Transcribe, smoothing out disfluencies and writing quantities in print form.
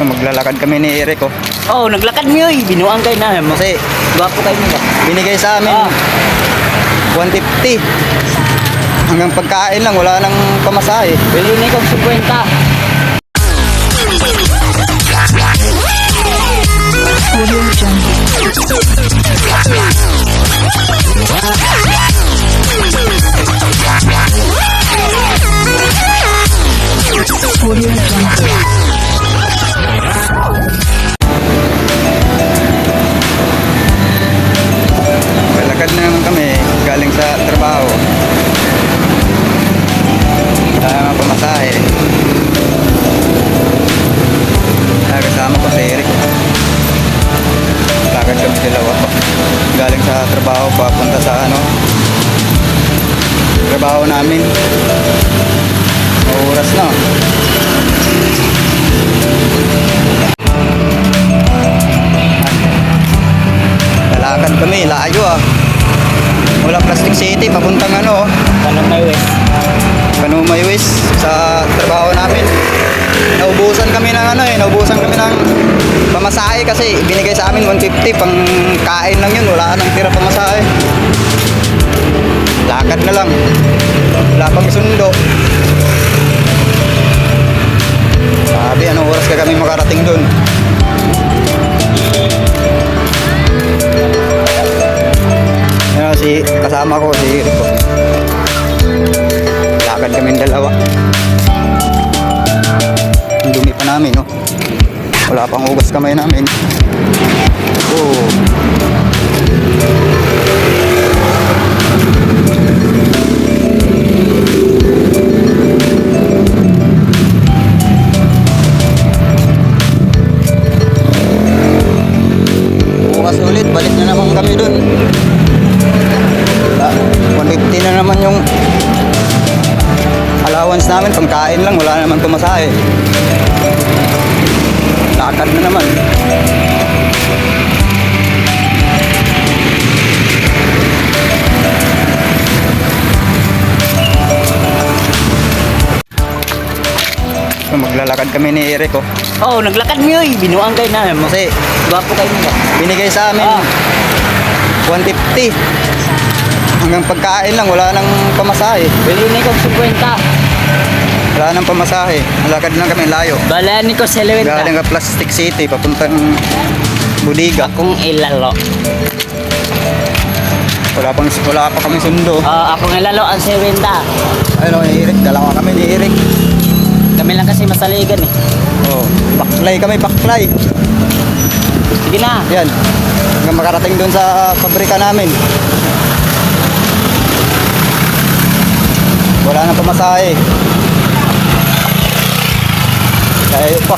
So, maglalakad kami ni Eric, oh. Oh, naglakad niyo eh. Binuang kayo na. Kasi Gwapo kayo nila. binigay sa amin 150. Hanggang pagkain lang, wala nang pamasahe. Bili na ikong 50. Lalakad na naman kami galing sa trabaho. Wala nang pamasahe. Kasama ko si Eric. Lakad kami dalawa pa. Galing sa trabaho papunta sa trabaho namin. Oras na. Lalakad kami, layo ah. Mula Plastic City papuntang Tanong may west. Kanumay West sa trabaho namin. Naubusan kami ng pamasahe kasi binigay sa amin 150 pang kain lang yun, wala nang tira pamasahe. Lakad na lang. Wala pang sundo. Sabi, anong oras ka kami makarating dun? Yan si kasama ko, si Rico. Lakad kami dalawa. Ang dumi pa namin, no? Wala pang hugas kamay namin. Oh. Bukas ulit, balik na naman kami dun. 150 na naman yung allowance namin, pangkain lang, wala naman pumasahe. Lakad na naman. So, maglalakad kami ni Eric, oh. Oh, naglakad niyo eh. Binuang kayo na. Kasi Gwapo kayo nila. binigay sa amin 150. Hanggang pagkain lang, wala nang pamasahe. Bili na ikong 50. Wala nang pamasahe. Lakad lang kami layo. Balaan ni ko sa Galing ka Plastic City, papuntang Budiga. Akong ilalo. Wala pa kami sundo. Akong ilalo ang 70. Ayun, ni Eric, dalawa kami ni Eric. Kami lang kasi masaligan eh. Oh, baklay kami, baklay. Sige na. Yan. Hanggang makarating doon sa pabrika namin. Wala nang pamasahe. Kaya pa.